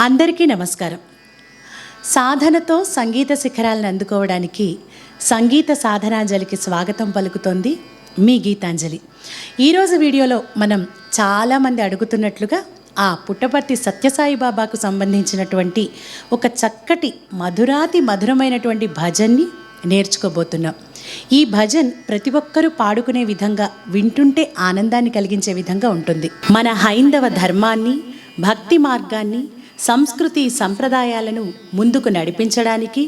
అందరికీ నమస్కారం. సాధనతో సంగీత శిఖరాలను అందుకోవడానికి సంగీత సాధనాంజలికి స్వాగతం పలుకుతోంది మీ గీతాంజలి. ఈరోజు వీడియోలో మనం చాలామంది అడుగుతున్నట్లుగా ఆ పుట్టపర్తి సత్యసాయిబాబాకు సంబంధించినటువంటి ఒక చక్కటి మధురాతి మధురమైనటువంటి భజన్ని నేర్చుకోబోతున్నాం. ఈ భజన్ ప్రతి ఒక్కరూ పాడుకునే విధంగా, వింటుంటే ఆనందాన్ని కలిగించే విధంగా ఉంటుంది. మన హైందవ ధర్మాన్ని, భక్తి మార్గాన్ని, సంస్కృతి సంప్రదాయాలను ముందుకు నడిపించడానికి,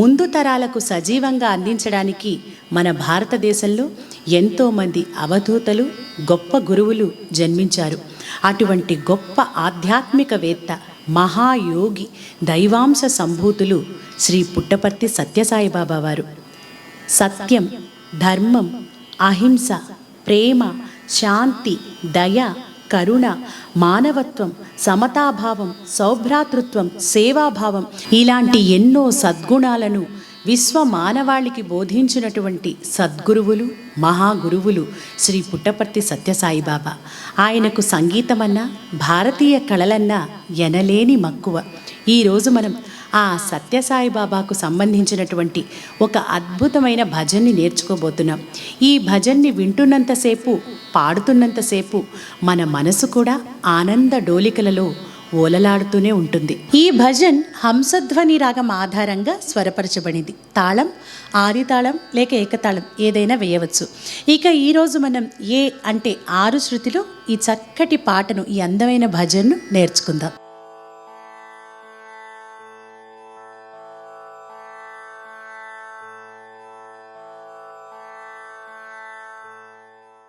ముందు తరాలకు సజీవంగా అందించడానికి మన భారతదేశంలో ఎంతోమంది అవధూతలు, గొప్ప గురువులు జన్మించారు. అటువంటి గొప్ప ఆధ్యాత్మికవేత్త, మహాయోగి, దైవాంశ సంభూతులు శ్రీ పుట్టపర్తి సత్యసాయిబాబా వారు. సత్యం, ధర్మం, అహింస, ప్రేమ, శాంతి, దయ, కరుణ, మానవత్వం, సమతాభావం, సౌభ్రాతృత్వం, సేవాభావం ఇలాంటి ఎన్నో సద్గుణాలను విశ్వ మానవాళికి బోధించినటువంటి సద్గురువులు, మహాగురువులు శ్రీ పుట్టపర్తి సత్యసాయిబాబా. ఆయనకు సంగీతమన్నా, భారతీయ కళలన్నా ఎనలేని మక్కువ. ఈరోజు మనం ఆ సత్యసాయిబాబాకు సంబంధించినటువంటి ఒక అద్భుతమైన భజన్ని నేర్చుకోబోతున్నాం. ఈ భజన్ని వింటున్నంతసేపు, పాడుతున్నంతసేపు మన మనసు కూడా ఆనంద డోలికలలో ఓలలాడుతూనే ఉంటుంది. ఈ భజన్ హంసధ్వని రాగం ఆధారంగా స్వరపరచబడింది. తాళం ఆదితాళం లేక ఏకతాళం ఏదైనా వేయవచ్చు. ఇక ఈరోజు మనం ఏ అంటే 6 శృతిలో ఈ చక్కటి పాటను, ఈ అందమైన భజన్ను నేర్చుకుందాం.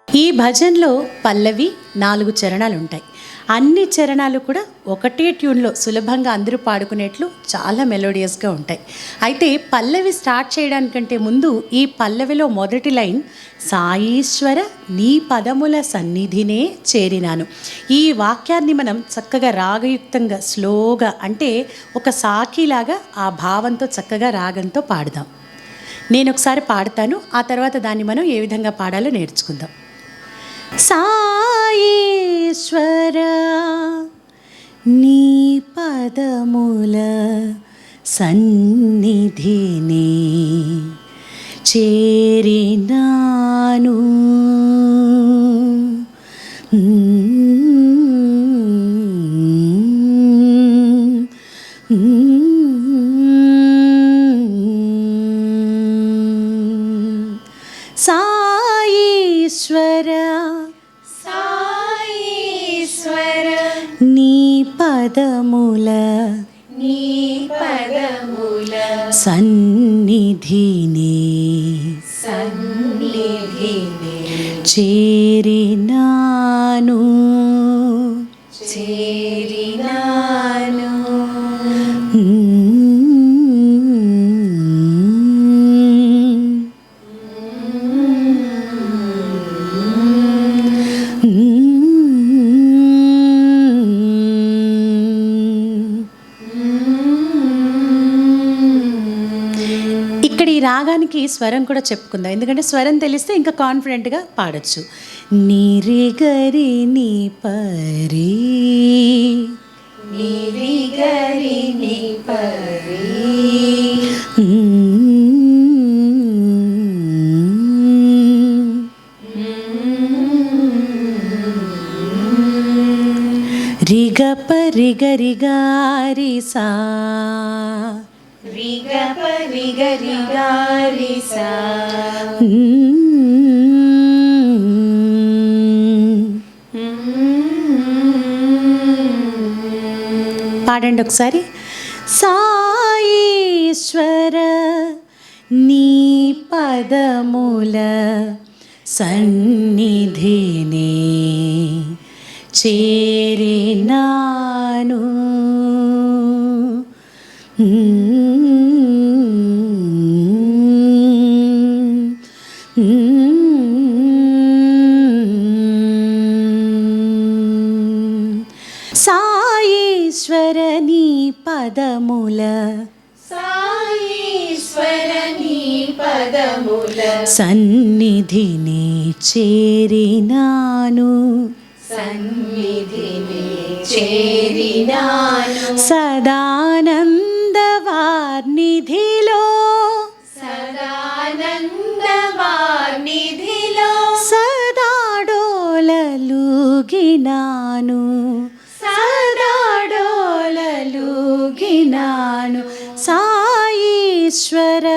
ఈ భజన్లో పల్లవి 4 చరణాలు ఉంటాయి. అన్ని చరణాలు కూడా ఒకటే ట్యూన్లో సులభంగా అందరూ పాడుకునేట్లు చాలా మెలోడియస్గా ఉంటాయి. అయితే పల్లవి స్టార్ట్ చేయడానికంటే ముందు ఈ పల్లవిలో మొదటి లైన్ సాయీశ్వర నీ పదముల సన్నిధినే చేరినాను. ఈ వాక్యాన్ని మనం చక్కగా రాగయుక్తంగా, స్లోగా, అంటే ఒక సాకిలాగా ఆ భావంతో చక్కగా రాగంతో పాడదాం. నేను ఒకసారి పాడతాను, ఆ తర్వాత దాన్ని మనం ఏ విధంగా పాడాలో నేర్చుకుందాం. సాయేశ్వర నీ పదముల సన్నిధిని చేరినాను. సాయేశ్వర నీ పదముల సన్నిధిని చేరినాను. ఇక్కడ ఈ రాగానికి స్వరం కూడా చెప్పుకుందాం, ఎందుకంటే స్వరం తెలిస్తే ఇంకా కాన్ఫిడెంట్గా పాడచ్చు. నిరి గరి ని పరి, నిరి గరి ని పరి, రిగ పరి గరి గారి సా, రిగ పరి గరి గారి సా, పాడండి ఒకసారి. సాయేశ్వర నీ పదముల సన్నిధిని చేరినాను. సాయేశ్వర నీ పదముల, సాయేశ్వర నీ పదముల సన్నిధిని చేరినాను. సన్నిధిని చేరినాను సదానందవార్నిధిలో సదానందవార్నిధిలో సదాడోలలుగినాను సదాడోలలుగినాను సాయీశ్వర.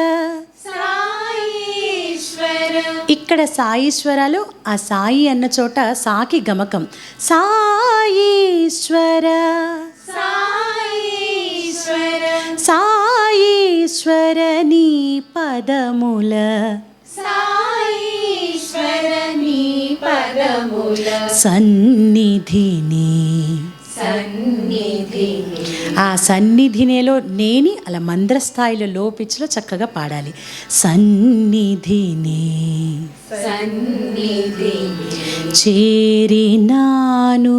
సాయీశ్వర. ఇక్కడ సాయీశ్వరాలు ఆ సాయి అన్న చోట సాకి గమకం. సాయీశ్వర సాయీశ్వర. సాయీశ్వర నీ పదముల సాయీశ్వర నీ పదముల సన్నిధిని. సన్నిధిని. ఆ సన్నిధినేలో నేని అలా మంద్రస్థాయిలో లో పిచ్లో చక్కగా పాడాలి. సన్నిధిని సన్నిధిని చేరినాను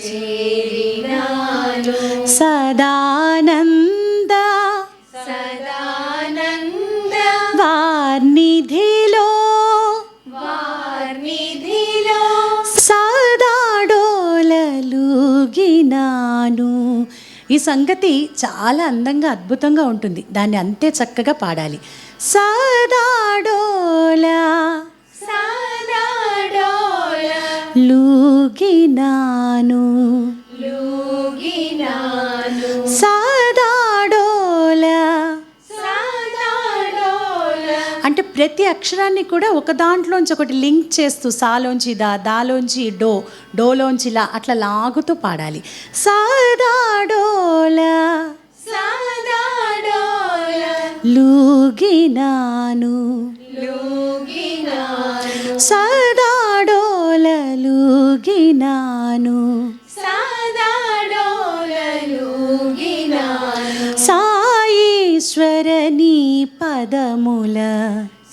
చేరినాను సదానంద సదానంద వార్నిధిలో వార్నిధిలో సదాడోలలుగినాను. ఈ సంగతి చాలా అందంగా అద్భుతంగా ఉంటుంది. దాన్ని అంతే చక్కగా పాడాలి. సదాడోల సదాడోల లూగినాను లూగినాను సదాడోల. సదాడోల అంటే ప్రతి అక్షరాన్ని కూడా ఒక దాంట్లోంచి ఒకటి లింక్ చేస్తూ సాలోంచి దా, దాలోంచి డో, డోలోంచి లా అట్లా లాగుతూ పాడాలి. సదాడోల సదాడోల లూగినాను లూగినాను సదాడోల లూగినాను సదాడోల లూగినాను సాయీశ్వర నీ పదముల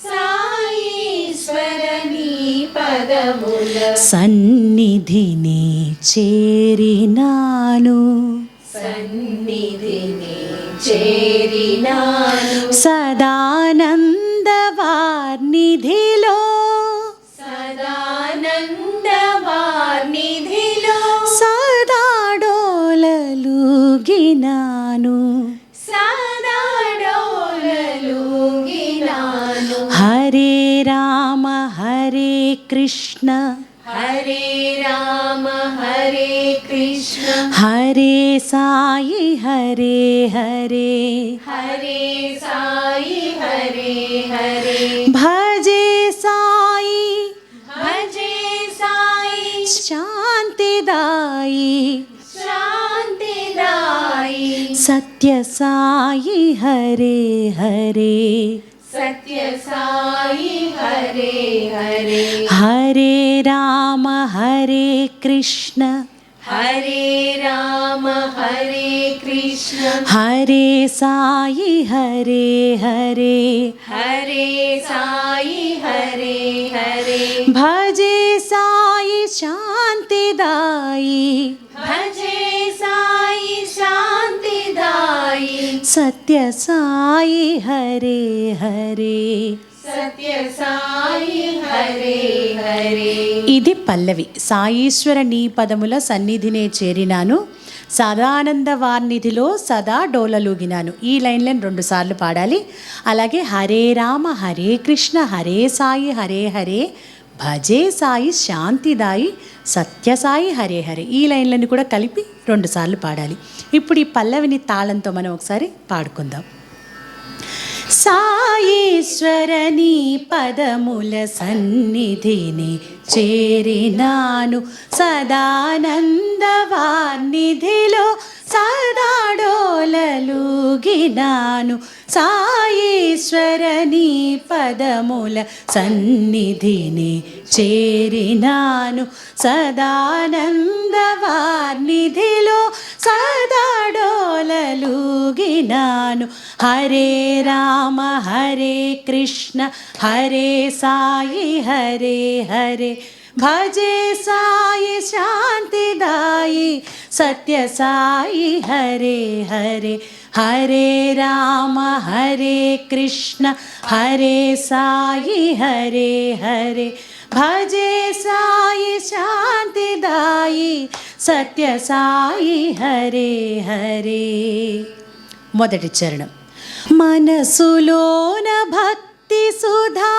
సాయీశ్వర నీ పదముల సన్నిధిని చేరినాను సన్నిధిని చేరినాను సదానందవార్నిధిలో సదానందవార్నిధిలో సదాడోలలుగినాను సదాడోల లూగినాను హరే రామ హరే కృష్ణ హరే రామ హరే కృష్ణ హరే సాయి హరే హరే హరే సాయి హరే హరే భజే సాయి భజే సాయి శాంతిదాయి శాంతిదాయి సత్య సాయి హరే హరే సత్య సాయి హరే హరే హరే రామ హరే కృష్ణ హరే రామ హరే కృష్ణ హరే సాయి హరే హరే హరే సాయి హరే హరే భజే సాయి శాంతిదాయి భజే సాయి శాంతిదాయి సత్య సాయి హరే హరే. సత్య సాయి హరే హరే. ఇది పల్లవి. సాయీశ్వర నీ పదముల సన్నిధినే చేరినాను సదానంద వార్నిధిలో సదా డోలలూగినాను. ఈ లైన్లను 2 సార్లు పాడాలి. అలాగే హరే రామ హరే కృష్ణ హరే సాయి హరే హరే భజే సాయి శాంతిదాయి సత్యసాయి హరే హరే. ఈ లైన్లను కూడా కలిపి 2 సార్లు పాడాలి. ఇప్పుడు ఈ పల్లవిని తాళంతో మనం ఒకసారి పాడుకుందాం. సాయీశ్వర నీ పదముల సన్నిధిని చేరినాను సదానందవార్నిధిలో సదాడోలలుగినాను సాయీశ్వర నీ పదముల సన్నిధిని చేరినాను సదానందవార్నిధిలో సదాడోలలుగినాను హరే రామ హరే కృష్ణ హరే సాయి హరే హరే భజే సాయి శాంతిదాయి సత్య సాయి హరే హరే హరే రామ హరే కృష్ణ హరే సాయి హరే హరే భజే సాయి శాంతిదాయి సత్య సాయి హరే హరే. మొదటి చరణం. మనసులోన భక్తి సుధా,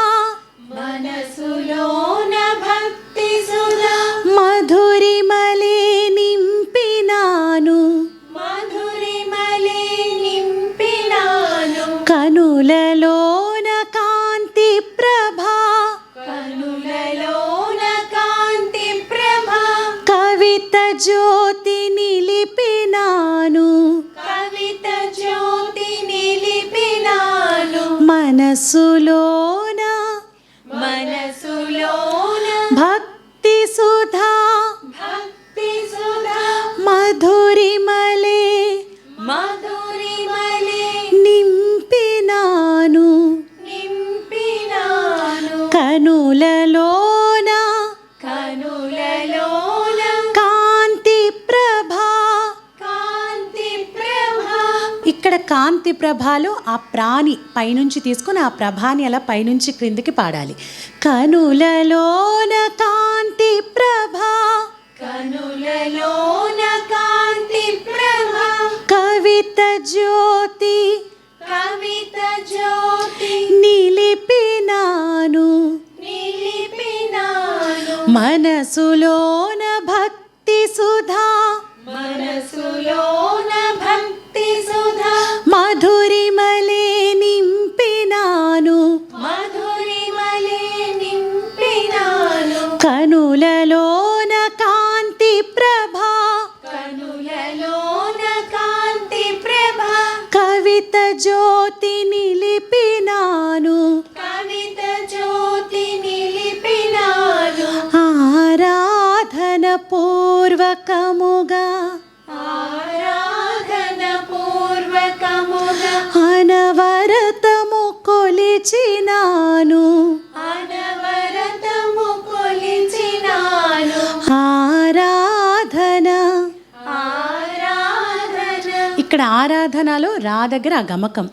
మనసులోన భక్తి సుధా, మధురిమలే నింపినాను, మధురిమలే నింపినాను. కనులలోన కాంతి ప్రభా, కనులలోన కాంతి ప్రభా, కవిత జ్యోతి నిలిపినాను, కవిత జ్యోతి నిలిపినాను. మనసులోన మనసులోన భక్తి సుధా, భక్తి సుధా, మధురిమలే మధురిమలే నింపినాను, నింపినాను. కనులలోన కనులలోన కాంతి ప్రభా. కాంతి ప్రభా. ఇక్కడ కాంతి ప్రభాలో ఆ ప్రాణి పైనుంచి తీసుకుని ఆ ప్రభాని అలా పైనుంచి క్రిందికి పాడాలి. కనులలోన కాంతి ప్రభా, కనులలోన కాంతి ప్రభా, కవిత జ్యోతి కవిత జ్యోతి నిలిపినాను, నిలిపినాను. మనసులోన భక్తి సుధా, మనసులోన భక్తి సుధా, మధురిమలే నింపినాను, మధురిమలే నింపినాను. కనులలోన కాంతి ప్రభా, కనులలోన కాంతి ప్రభా, కవిత జ్యోతి నిలిపినాను, కవిత జ్యోతి నిలిపినాను. ఆరాధన పూర్వకముగా, ఆరాధన పూర్వకముగా, అనవరతము కొలిచినాను, అనవరతము కొలిచినాను. ఆరాధన. ఆరాధన. ఇక్కడ ఆరాధనలో రా దగ్గర ఆ గమకం.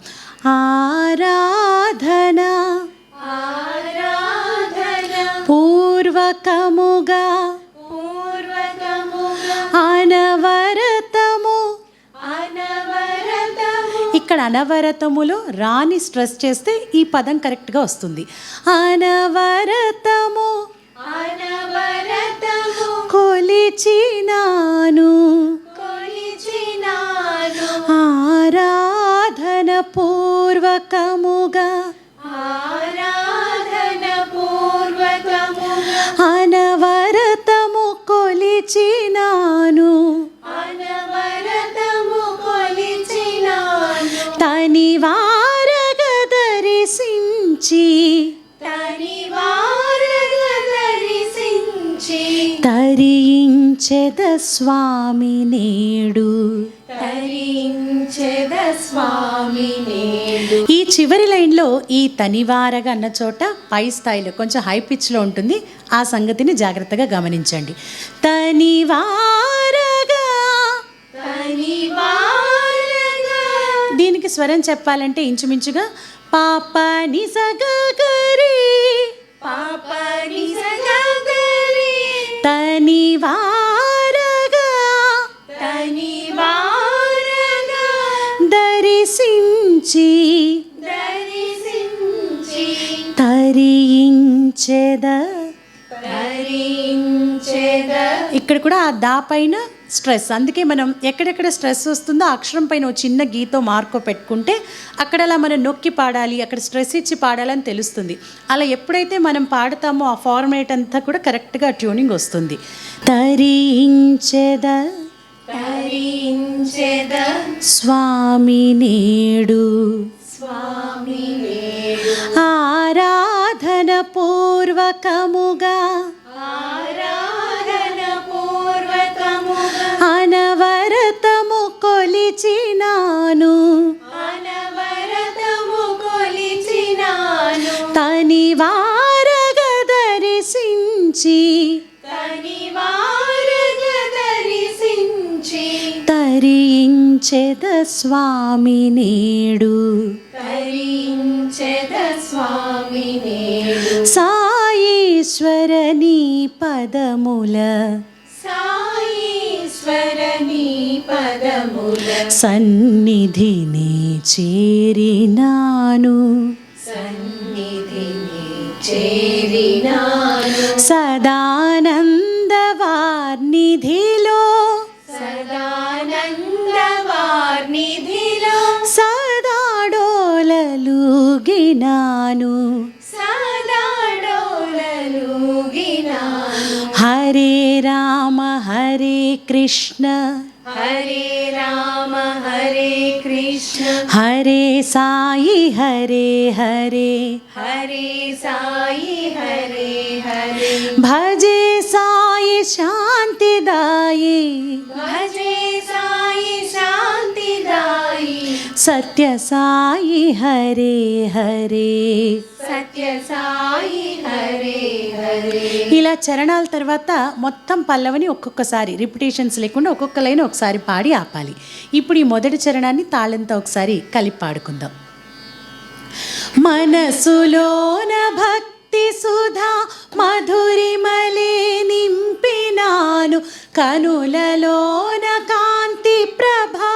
ఆరాధన ఆరాధన పూర్వకముగా, పూర్వకముగా, అనవరతము. అనవరతము. ఇక్కడ అనవరతములో రాని స్ట్రెస్ చేస్తే ఈ పదం కరెక్ట్గా వస్తుంది. అనవరతము అనవరతము కొలిచినాను, కొలిచినాను. ఆరాధన పూర్వకముగా, ఆరాధన పూర్వకముగా, అనవరతము కొలిచినాను, అనవరతము కొలిచినాను. తనివారగ దర్శించి, తనివారగా దర్శించి, తరించెద స్వామి నేడు. తరించెద స్వామి నేడు. ఈ చివరి లైన్లో ఈ తనివారగా అన్న చోట పై స్థాయిలో కొంచెం హై పిచ్లో ఉంటుంది. ఆ సంగతిని జాగ్రత్తగా గమనించండి. తనివారగా. తనివారగా. దీనికి స్వరం చెప్పాలంటే ఇంచుమించుగా పాప నిసగరి, పాప నిసగరి. తనివారగా, తనివారగా దర్శించి, దర్శించి, తరించెద. తరించెద. ఇక్కడ కూడా ఆ దా పైన స్ట్రెస్, అందుకే మనం ఎక్కడెక్కడ స్ట్రెస్ వస్తుందో అక్షరం పైన ఒక చిన్న గీతో మార్కో పెట్టుకుంటే అక్కడ అలా మనం నొక్కి పాడాలి, అక్కడ స్ట్రెస్ ఇచ్చి పాడాలని తెలుస్తుంది. అలా ఎప్పుడైతే మనం పాడతామో ఆ ఫార్మేట్ అంతా కూడా కరెక్ట్గా ట్యూనింగ్ వస్తుంది. తరించెద తరించెద స్వామి నేడు, స్వామి నేడు. ఆరాధన పూర్వకముగా, ఆరాధన పూర్వకముగా, అనవరతము కొలిచినాను, అనవరతము కొలిచినాను. తనివారగ దర్శించి, తనివారగా దర్శించి, తరించెద స్వామి నేడు. తరించెద స్వామి నేడు. సాయి సాయీశ్వరని పదముల సాయీశ్వరని పదముల సన్నిధిని చేరినాను సన్నిధిని చేరినాను సదానందవార్నిధిలో సదానందవార్నిధిలో సదాడోలలుగినాను సదాడోలలుగినాను హరే రామ హరే కృష్ణ హరే రామ హరే కృష్ణ హరే సాయి హరే హరే హరే సాయి హరే హరే భజే సాయి శాంతిదాయి భజే సాయి శాంతిదాయి సత్య సాయి హరే హరే సత్య సాయి హరే హరే ఇలా చరణాల తర్వాత మొత్తం పల్లవిని ఒక్కొక్కసారి రిపిటేషన్స్ లేకుండా ఒక్కొక్క లైన్ ఒకసారి పాడి ఆపాలి. ఇప్పుడు ఈ మొదటి చరణాన్ని తాళంతో ఒకసారి కలిపి పాడుకుందాం. మనసులోన భక్తి సుధా మధురిమలే నింపినాను కనులలోన కాంతి ప్రభా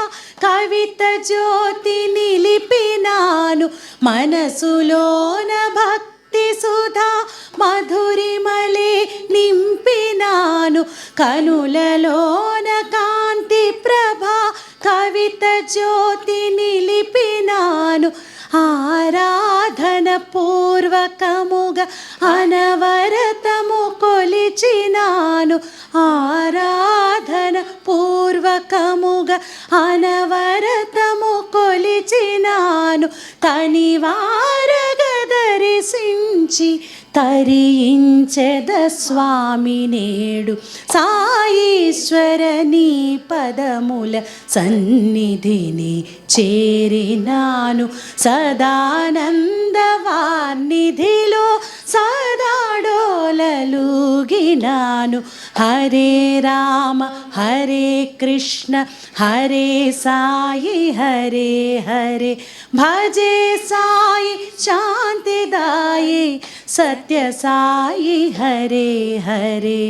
కవిత జ్యోతి నిలిపినాను మనసులోన భక్తి సుధా మధురిమలే నింపినాను కనులలోన కాంతి ప్రభా కవిత జ్యోతి నిలిపినాను ఆరాధన పూర్వకముగా అనవరతము కొలిచినాను ఆరాధన పూర్వకముగా అనవరతము కొలిచినాను తనివారగా దర్శించి తరించెద స్వామి నేడు సాయీశ్వరని పదముల సన్నిధిని చేరినాను సదానందవార్నిధిలో సదాడోలలుగినాను హరే రామ హరే కృష్ణ హరే సాయి హరే హరే భజే సాయి శాంతిదాయి సత్య సాయి హరే హరే.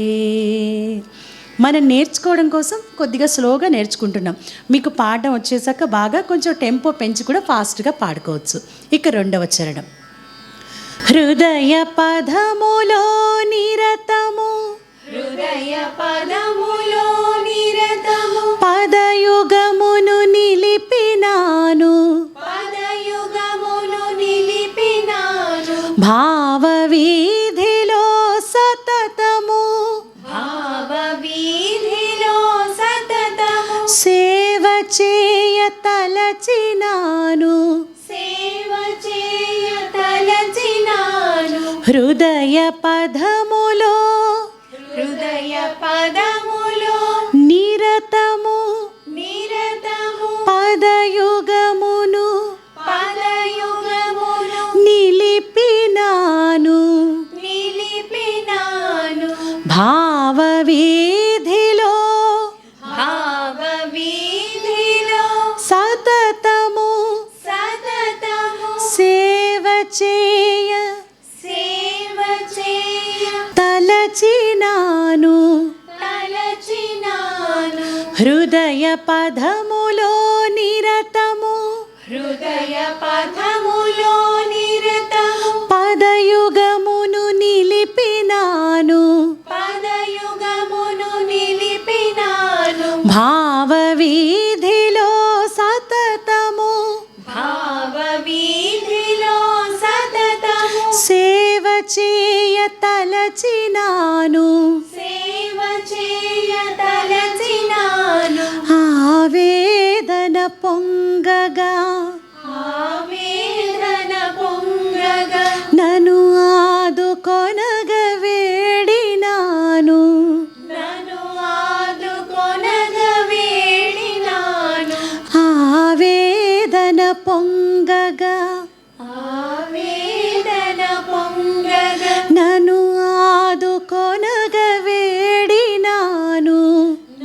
మనం నేర్చుకోవడం కోసం కొద్దిగా స్లోగా నేర్చుకుంటున్నాం. మీకు పాడడం వచ్చేసాక బాగా కొంచెం టెంపో పెంచి కూడా ఫాస్ట్గా పాడుకోవచ్చు. ఇక రెండవ చరణం. హృదయ పదములో నిరతము హృదయ పదములో నిరతము పదయుగమును నిలిపినాను పదయుగమును నిలిపినాను భావ వీధిలో సతతము భావ వీధిలో సతతము సేవ చేయ తలచినాను సేవ చేయ తలచినాను హృదయ పదములో హృదయ పదములో నిరతము నిరతము పదయుగమును పదయుగమును నిలిపినాను నిలిపినాను భావ వీధిలో భావ వీధిలో సతతము సతతము సేవ చేయ సేవ చేయ తలచినాను తలచినాను హృదయ పదములో నిరతము హృదయ పదములో నిరతము పదయుగమును నిలిపినాను పదయుగమును నిలిపినాను భావ వీధిలో సతతము భావ వీధిలో సతతము సేవ చేయ తలచినాను సేవ చేయ తలచినాను ఆవేదన పొంగగా ఆవేదన పొంగగా నన్ను ఆదుకొనగ వేడినాను నన్ను ఆదుకొనగ వేడినాను ఆవేదన పొంగగా ఆవేదన పొంగగా నన్ను ఆదుకొనగ వేడినాను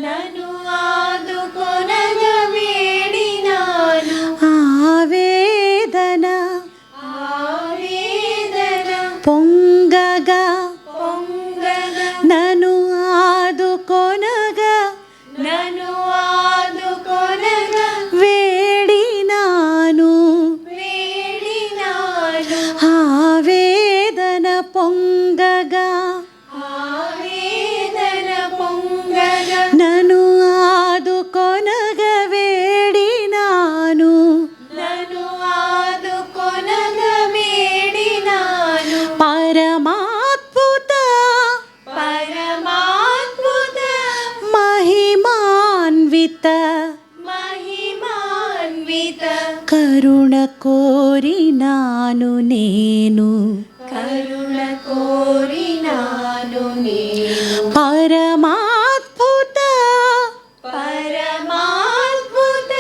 నన్ను ఆదుకొనగ వేడినాను ఆవేదన ఆవేదన పొంగగా పొంగగా కరుణ కోరినాను నేను, కరుణ కోరినాను నేను, పరమాద్భుత. పరమాద్భుత.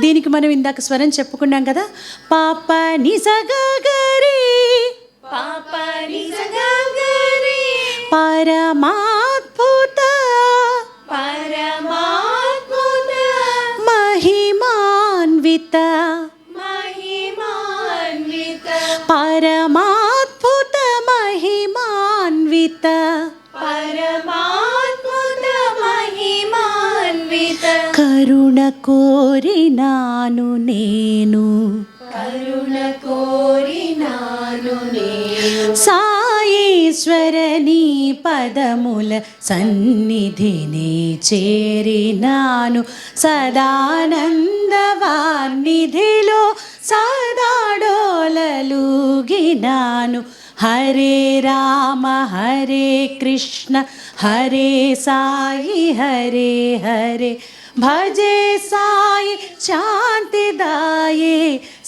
దీనికి మనం ఇందాక స్వరం చెప్పుకున్నాం కదా, పాప నిజగరి, పాప నిజగరి, పరమాద్భుత పరమాద్భుత, మహిమాన్విత, మహిమాన్విత, పరమాద్భుత మహిమాన్విత, పరమాద్భుత మహిమాన్విత, కరుణ కోరినాను నేను, కరుణ కోరినాను నేను, సాయేశ్వర నీ పదముల సన్నిధిని చేరినాను, సదానందవాన్నిధిలో సదాడోలలుగినాను. హరే రామ హరే కృష్ణ హరే సాయి హరే హరే, భజే సాయి శాంతిదాయే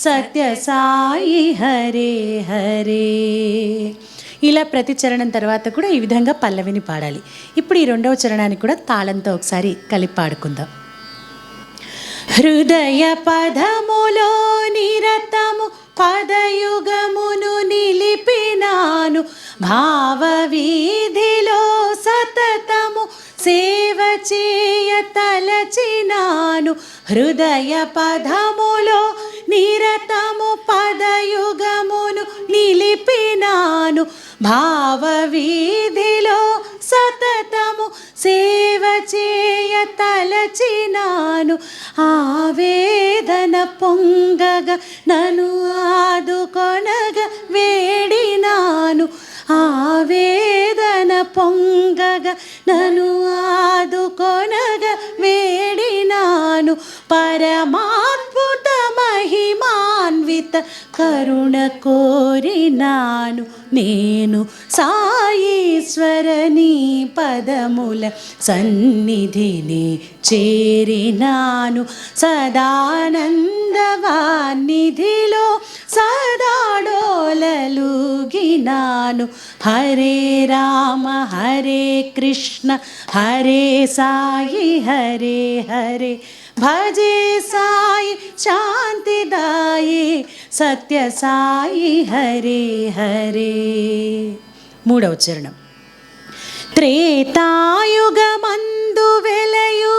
సత్య సాయి హరే హరే. ఇలా ప్రతి చరణం తర్వాత కూడా ఈ విధంగా పల్లవిని పాడాలి. ఇప్పుడు ఈ రెండవ చరణాన్ని కూడా తాళంతో ఒకసారి కలిపి పాడుకుందాం. హృదయ పదములో నిరతము పదయుగమును నిలిపినాను, భావ వీధిలో సతతము సేవ చేయ తలచినాను. హృదయ పదములో నిరతము పదయుగమును నిలిపినాను, భావ వీధిలో సతతము సేవ చేయ తలచినాను. ఆవేదన పొంగగా నన్ను ఆదుకొనగా వేడినాను, ఆవేదన పొంగగా నన్ను ఆదుకొనగా వేడినాను. పరమాద్భుత మహిమాన్విత కరుణ కోరినాను నేను, సాయీశ్వర నీ పదముల సన్నిధిని చేరినాను, సదానందవాన్నిధిలో సదాడోలలుగినాను. హరే రామ హరే కృష్ణ హరే సాయి హరే హరే, భజే సాయి శాంతిదాయే సత్య సాయి హరే హరే. మూడవ చరణం. త్రేతాయుగమందు వెలయు,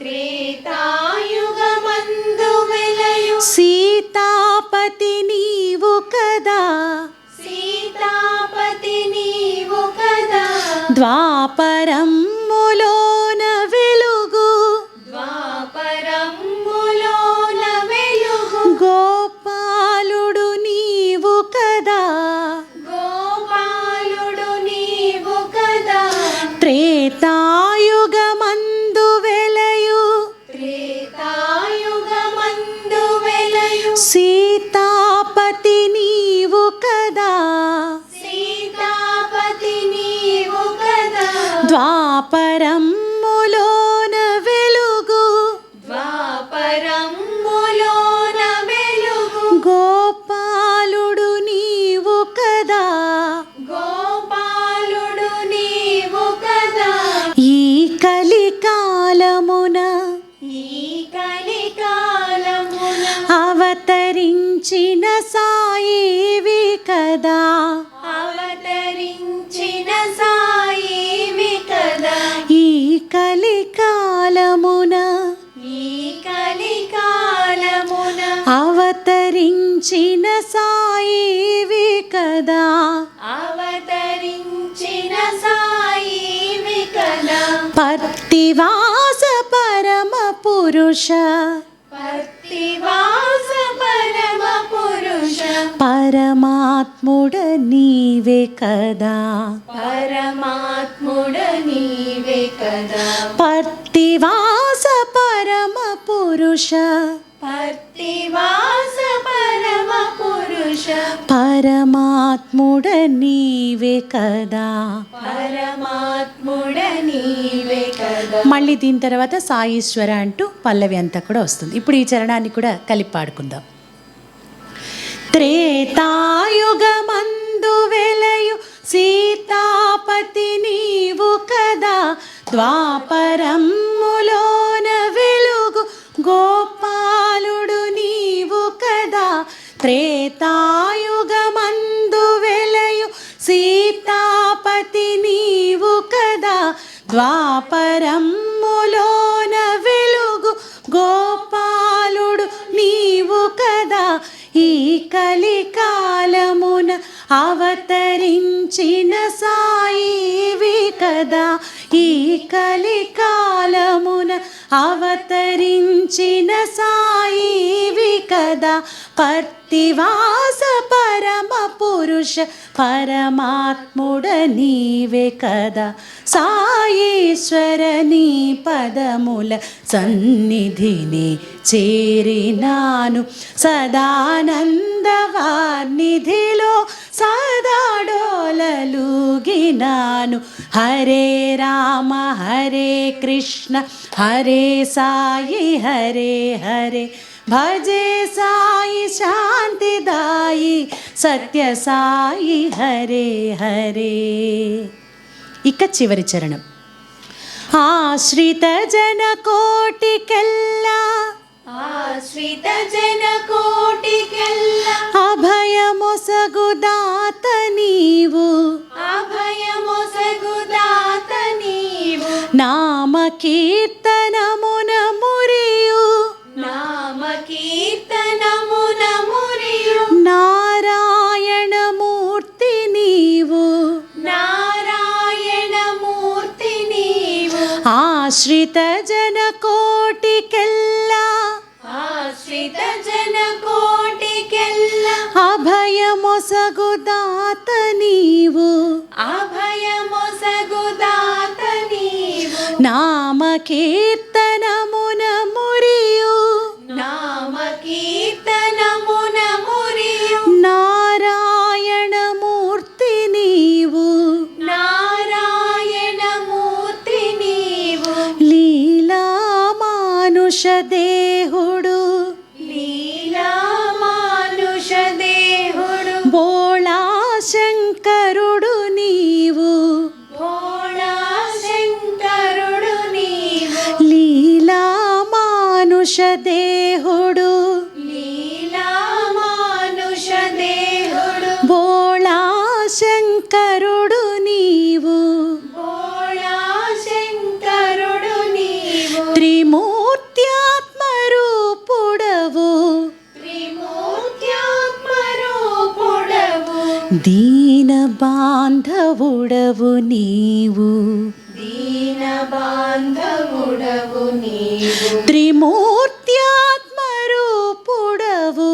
త్రేతాయుగమందు వెలయు, సీతాపతి నీవు కదా, సీతాపతి నీవు కదా, ద్వాపరములోన వెలుగు, ద్వాపరములోన వెలుగు, గోపాలుడు నీవు కదా, గోపాలుడు నీవు కదా, త్రేతాయుగమందు వెలయు, త్రేతాయుగమందు వెలయు, సీతాపతి నీవు కదా, సీతాపతి నీవు కదా, ద్వాపరములోన వెలుగు, ద్వాపరములోన వెలుగు, గోపాలుడు నీవు కదా, గోపాలుడు నీవు కదా, ఈ కలికాలమున ఈ కలికాలమున అవతరించిన సాయివి కదా, అవతరించిన సాయివి కదా, ఈ కలికాలమున ఈ కలికాలమున అవతరించిన సాయివి కదా, అవతరించిన సాయివి కదా, పత్తివాస పరమ పురుష, పత్తివాస పరమ పురుష, పరమాత్ముడ నీవే కదా, పరమాత్ముడ నీవే కదా, పత్తివాస పరమ పురుష, పత్తివాస పరమ పురుష, పరమాత్ముడ నీవే కదా. పరమాత్ముడ నీవే కదా. మళ్ళీ దీని తర్వాత సాయీశ్వర అంటూ పల్లవి అంతా కూడా వస్తుంది. ఇప్పుడు ఈ చరణాన్ని కూడా కలిపి పాడుకుందాం. త్రేతాయుగమందు వెలయు సీతాపతి నీవు కదా, ద్వాపరములోన వెలుగు గోపాలుడు నీవు కదా. త్రేతాయుగమందు వెలయు సీతాపతి నీవు కదా, ద్వాపరములోన వెలుగు గోపాలుడు నీవు కదా. ఈ కలికాలమున అవతరించిన సాయివి కదా, ఈ కలికాలమున అవతరించిన సాయివి కదా. పర్తివాస పరమ పురుష పరమాత్ముడ నీవే కదా. సాయీశ్వర నీ పదముల సన్నిధిని చేరినాను, సదానందవానిధిలో సదాడోలలుగినాను. హరే రామ హరే కృష్ణ హరే సాయి హరే హరే, భజే సాయి శాంతిదాయి సత్య సాయి హరే హరే. ఇక చివరి చరణం. ఆశ్రిత జన కోటికెల్లా, ఆశ్రిత జన కోటికెల్లా అభయమొసగుదాత నీవు, అభయమొసగుదాత నీవు. నామ కీర్తనమున మురియు, నామ కీర్తనమున మురియు. నారాయణమూర్తి నీవు, నారాయణమూర్తి నీవు. ఆశ్రిత జన కోటికెల్లా, ఆశ్రిత జన కోటికెల్లా అభయమొసగుదాత నీవు, అభయమొసగుదాత నీవు. నామ కీర్తనమున మురియు, నామ కీర్తనమున మురియు. నారాయణమూర్తి నీవు, నారాయణమూర్తి నీవు. లీలా మానుష దేహుడు, లీలా మానుష దేహుడు. బోళా శంకరుడు నీవు, భోళా శంకరుడు నీవు. లీలా మానుష దేహుడు, లీలా మానుష దేహుడు. బోళా శంకరుడు నీవు, భోళా శంకరుడు నీవు. త్రిమూర్త్యాత్మరూపుడవు, త్రిమూర్త్యాత్మరూపుడవు. దీన బాంధవుడవు నీవు, దీన బాంధవుడవు నీవు. త్రిమూర్త్యాత్మరూపుడవు,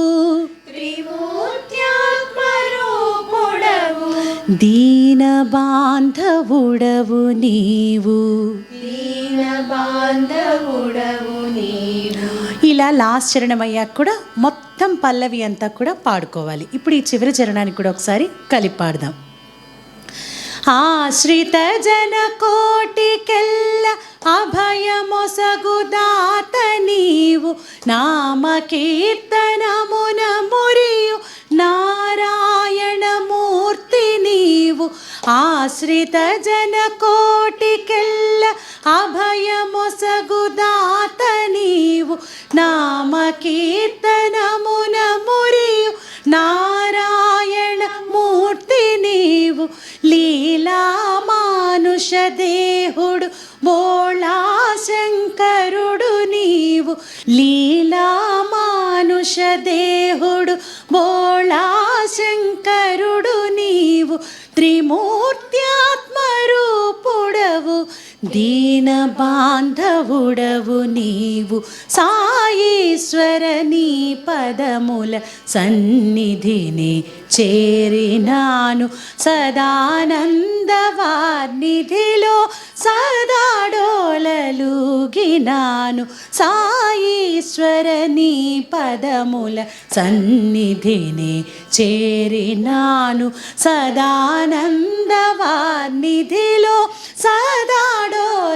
త్రిమూర్త్యాత్మరూపుడవు. దీన బాంధవుడవు నీవు. దీన బాంధవుడవు నీవు. ఇలా లాస్ట్ చరణం అయ్యాక కూడా మొత్తం పల్లవి అంతా కూడా పాడుకోవాలి. ఇప్పుడు ఈ చివరి చరణానికి కూడా ఒకసారి కలిపి పాడదాం. ఆశ్రిత జన కోటికెల్ల అభయమొసగుదాత నీవు, నామ కీర్తనమున మురియు నారాయణమూర్తి నీవు. ఆశ్రిత జన కోటికెల్ల అభయమొసగుదాత నీవు, నామ కీర్తనమున మురియు నారాయణమూర్తి నీవు. లీలా మానుష దేహుడు బోళా శంకరుడు నీవు, లీలా మానుష దేహుడు బోళా శంకరుడు నీవు. త్రిమూర్త్యాత్మరూపుడవు, దీన బాంధవుడవు నీవు. సాయీశ్వర నీ పదముల సన్నిధిని చేరినాను, సదానందవానిధిలో సదాడోలలుగినాను. సాయీశ్వర నీ పదముల సన్నిధిని చేరినాను, సదానందవానిధిలో సదాడోలలుగినాను.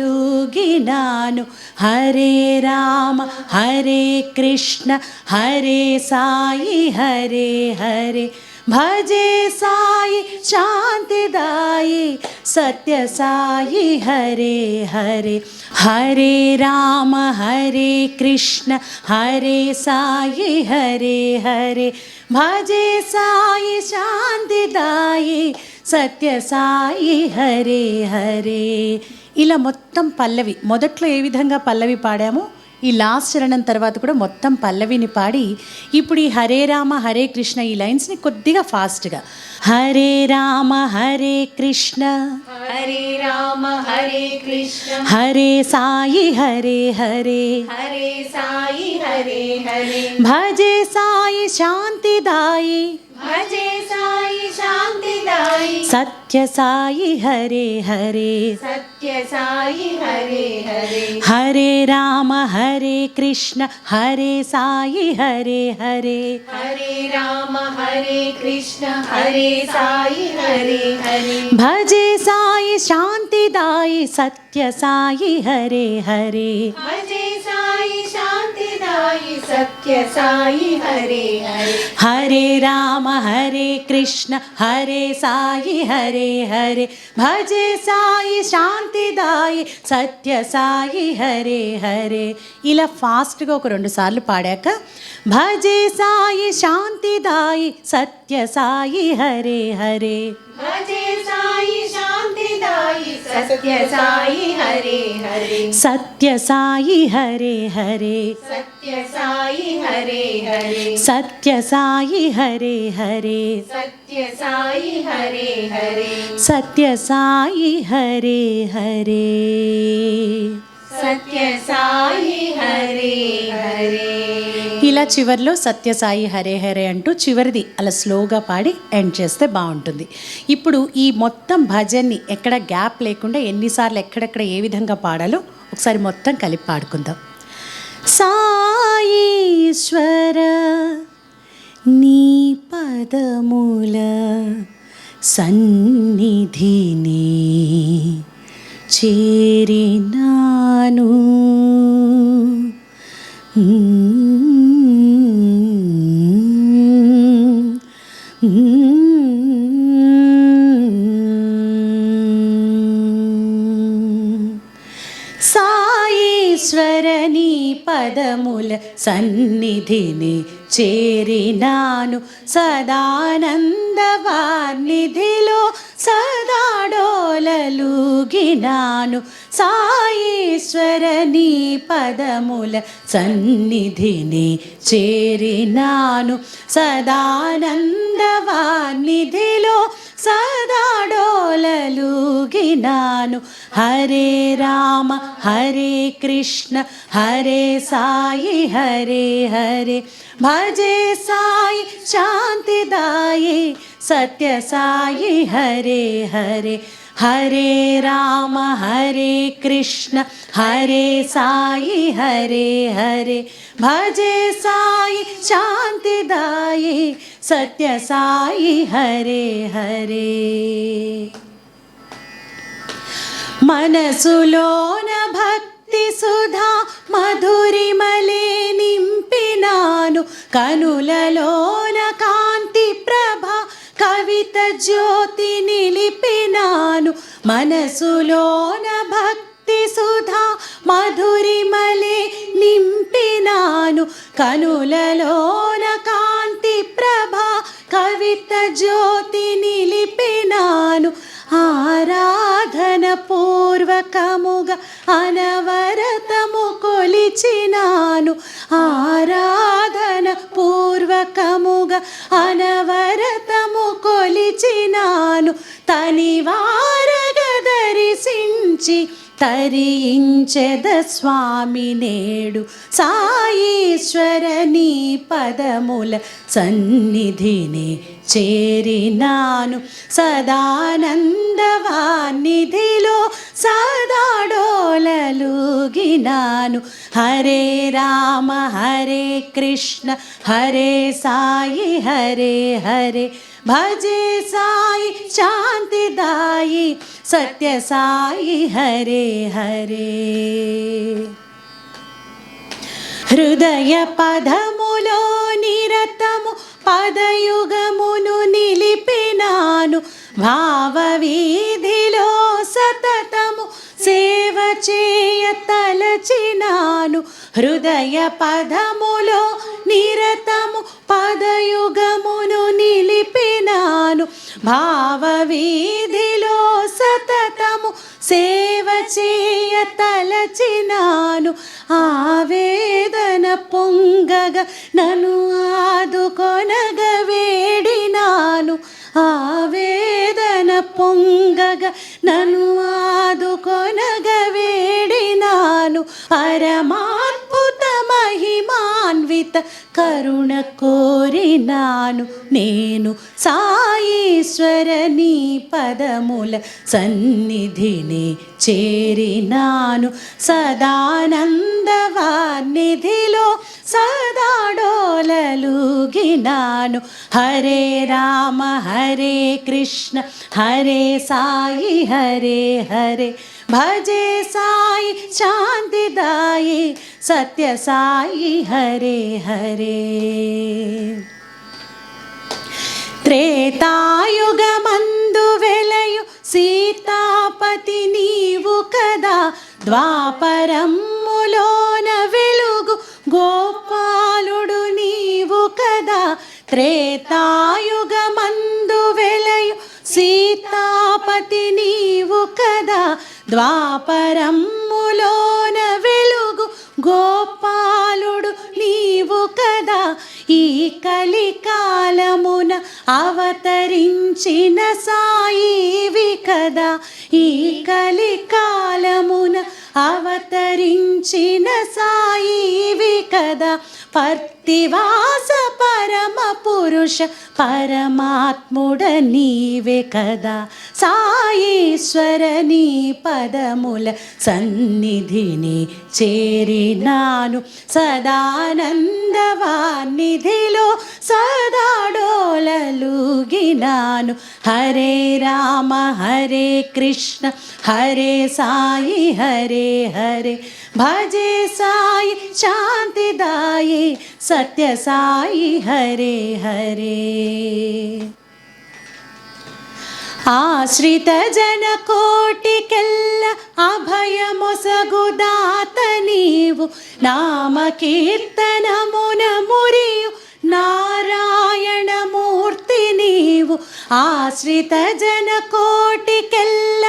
సదాడోలలుగినాను. హరే రామ హరే కృష్ణ హరే సాయి హరే హరే. భజే సాయి శాంతిదాయి సత్య సాయి హరే హరే. హరే రామ హరే కృష్ణ హరే సాయి హరే హరే. భజే సాయి శాంతిదాయి సత్య సాయి హరే హరే. ఇలా మొత్తం పల్లవి మొదట్లో ఏ విధంగా పల్లవి పాడామో ఈ లాస్ట్ చరణం తర్వాత కూడా మొత్తం పల్లవిని పాడి ఇప్పుడు ఈ హరే రామ హరే కృష్ణ ఈ లైన్స్ని కొద్దిగా ఫాస్ట్గా హరే రామ హరే కృష్ణ హరే రామ హరే కృష్ణ హరే సాయి హరే హరే. హరే సాయి హరే హరే. భజే సాయి శాంతిదాయి భజే సాయి శాంతిదాయి సత్య సాయి హరే హరే. సత్య సాయి హరే హరే. హరే రామ హరే కృష్ణ హరే సాయి హరే హరే. హరే రామ హరే కృష్ణ హరే సాయి హరే హరే. భజే సాయి శాంతిదాయి సత్య సాయి హరే హరే. భజే సాయి శాంతిదాయి సత్య సాయి హరే హరే. హరే రామ హరే కృష్ణ హరే సాయి హరే హరే. భజే సాయి శాంతిదాయి సత్య సాయి హరే హరే. ఇలా ఫాస్ట్గా ఒక 2 సార్లు పాడాక భజే సాయి శాంతిదాయి సత్య సాయి హరే హరే. భజే సాయి శాంతిదాయి సత్య సాయి హరే హరే. సత్య సాయి హరే హరే. సత్య సాయి హరే హరే. సత్య సాయి హరే హరే. సత్య సాయి హరే హరే. సత్య సాయి హరే హరే. సత్య సాయి హరే హరే. ఇలా చివర్లో సత్య సాయి హరే హరే అంటూ చివరిది అలా స్లోగా పాడి ఎండ్ చేస్తే బాగుంటుంది. ఇప్పుడు ఈ మొత్తం భజన్ని ఎక్కడ గ్యాప్ లేకుండా ఎన్నిసార్లు ఎక్కడెక్కడ ఏ విధంగా పాడాలో ఒకసారి మొత్తం కలిపి పాడుకుందాం. సాయీశ్వర నీ పదముల సన్నిధిని చేరినాను. సాయీశ్వరని పదముల సన్నిధిని చేరినాను. సదానందవాన్నిధిలో సదాడోలలుగినాను. సాయీశ్వరని పదముల సన్నిధిని చేరినాను. సదానందవాన్నిధిలో సదాడోలలుగినాను. హరే రామ హరే కృష్ణ హరే సాయి హరే హరే. భజే సాయి శాంతిదాయి సత్య సాయి హరే హరే. హరే రామ హరే కృష్ణ హరే సాయి హరే హరే. భజే సాయి శాంతిదాయి సత్య సాయి హరే హరే. మనసులోన భక్తి సుధా మధురిమలే నింపినాను. కనులలోన కాంతి ప్రభ కవిత జ్యోతి నిలిపినాను. మనసులోన భక్తి సుధా మధురిమలే నింపినాను. కనులలోన కాంతి ప్రభ కవిత జ్యోతి నిలిపినాను. ఆరాధన పూర్వకముగా అనవరతము కొలిచినాను. ఆరాధన పూర్వకముగా అనవరతము కొలిచినాను. తనివారగ దర్శించి తరించెద స్వామి నేడు. సాయీశ్వర నీ పదముల సన్నిధిని చేరినాను. సదానందవాన్నిధిలో సదాడోలలుగినాను. హరే రామ హరే కృష్ణ హరే సాయి హరే హరే. భజే సాయి శాంతిదాయి సత్య సాయి హరే హరే. హృదయ పదములో నిరతము పదయుగమును నిలిపినాను, భావ వీధిలో సతతము సేవ చేయ తలచినాను. హృదయ పదములో నిరతము పదయుగమును నిలిపినాను, భావ వీధిలో సతతము సేవ చేయ తలచినాను. ఆవేదన పొంగగ నన్ను ఆదుకొనగ వేడినాను, ఆవేదన పొంగగ నన్ను ఆదుకొనగ వేడినాను. పరమాద్భుత మహిమాన్విత కరుణ కోరినాను, నేను సాయీశ్వర నీ పదముల సన్నిధిని చేరినాను. సదానందవాన్నిధిలో సదాడోలలుగినాను. హరే రామ హరే కృష్ణ హరే సాయి హరే హరే, భజే సాయి శాంతిదాయి సత్య సాయి హరే హరే. త్రేతాయుగమందు వెలయు సీతాపతి నీవు కదా, ద్వాపరములోన వెలుగు గోపాలుడు నీవు కదా. త్రేతాయుగమందు వెలయు సీతాపతి నీవు కదా, ద్వాపరములోన వెలుగు గోపాలుడు నీవు కదా. ఈ కలికాలమున అవతరించిన సాయివి కదా, ఈ కలికాలమున అవతరించిన సాయివి కదా. పర్తివాస పరమ పురుష పరమాత్ముడ నీవే కదా. సాయీశ్వర నీ పదముల సన్నిధిని చేరినాను, సదానందవాన్నిధిలో సదాడోలలుగినాను. హరే రామ హరే కృష్ణ హరే సాయి హరే హరే, భజే సాయి శాంతిదాయి సత్య సాయి హరే హరే. ఆశ్రిత జన కోటికెల్ల అభయమొసగుదాత నీవు, నామ కీర్తనమున మురియు నారాయణమూర్తి నీవు. ఆశ్రిత జన కోటికెల్ల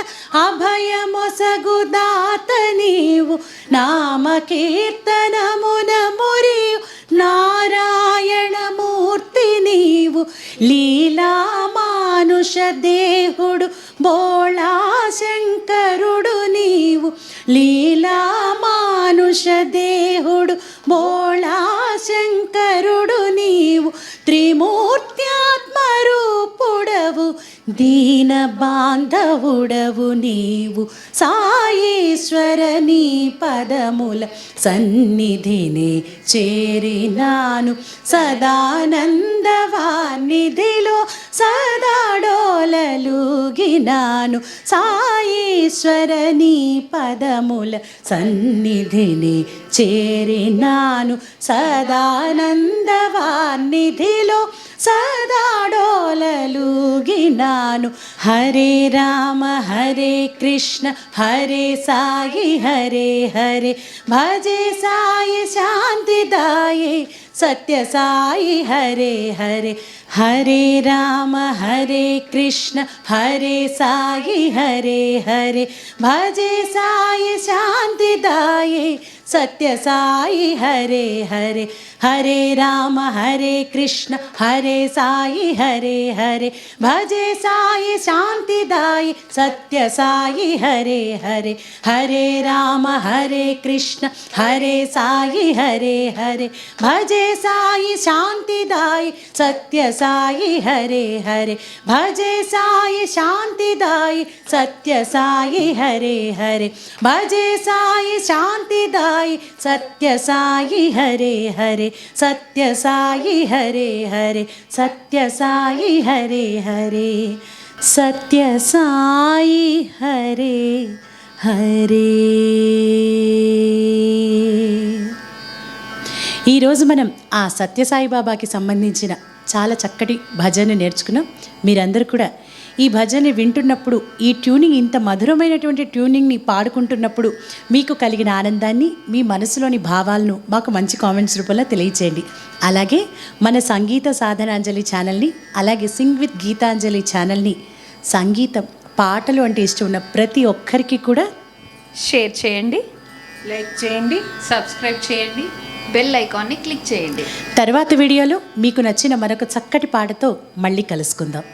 అభయమొసగుదాత నీవు, నామ కీర్తనమున మురియు నారాయణమూర్తి నీవు. లీలా మానుష దేహుడు బోళా శంకరుడు నీవు, లీలా మానుష దేహుడు బోళా శంకరుడు నీవు. త్రిమూర్త్యాత్మరూపుడవు దీన బాంధవుడవు నీవు. సాయీశ్వర నీ పదముల సన్నిధిని చేరినాను, సదానందవాన్నిధిలో సదాడోలలుగినాను. సాయీశ్వర నీ పదముల సన్నిధిని చేరినాను, సదానందవాన్నిధిలో సదాడోలలుగినాను. హరే రామ హరే కృష్ణ హరే సాయి హరే హరే, భజే సాయి శాంతిదాయి సత్య సాయి హరే హరే. హరే రామ హరే కృష్ణ హరే సాయి హరే హరే, భజే సాయి శాంతిదాయి సత్య సాయి హరే హరే. హరే రామ హరే కృష్ణ హరే సాయి హరే హరే, భజే సాయి శాంతిదాయి సత్య సాయి హరే హరే. హరే రామ హరే కృష్ణ హరే సాయి హరే హరే, భజే సాయి శాంతిదాయి సత్య సాయి హరే హరే. భజే సాయి శాంతిదాయి సత్య సాయి హరే హరే, భజే సాయి శాంతిదాయి సత్య సాయి హరే హరే. సత్య సాయి హరే హరే, సత్య సాయి హరే హరే, సత్య సాయి హరే హరే. ఈరోజు మనం ఆ సత్యసాయిబాబాకి సంబంధించిన చాలా చక్కటి భజన నేర్చుకున్నాం. మీరందరూ కూడా ఈ భజన వింటున్నప్పుడు, ఈ ట్యూనింగ్, ఇంత మధురమైనటువంటి ట్యూనింగ్ని పాడుకుంటున్నప్పుడు మీకు కలిగిన ఆనందాన్ని, మీ మనసులోని భావాలను మాకు మంచి కామెంట్స్ రూపంలో తెలియచేయండి. అలాగే మన సంగీత సాధనాంజలి ఛానల్ని, అలాగే సింగ్ విత్ గీతాంజలి ఛానల్ని, సంగీతం, పాటలు అంటే ఇష్టం ఉన్న ప్రతి ఒక్కరికి కూడా షేర్ చేయండి, లైక్ చేయండి, సబ్స్క్రైబ్ చేయండి, బెల్ ఐకాన్ని క్లిక్ చేయండి. తర్వాత వీడియోలో మీకు నచ్చిన మరొక చక్కటి పాటతో మళ్ళీ కలుసుకుందాం.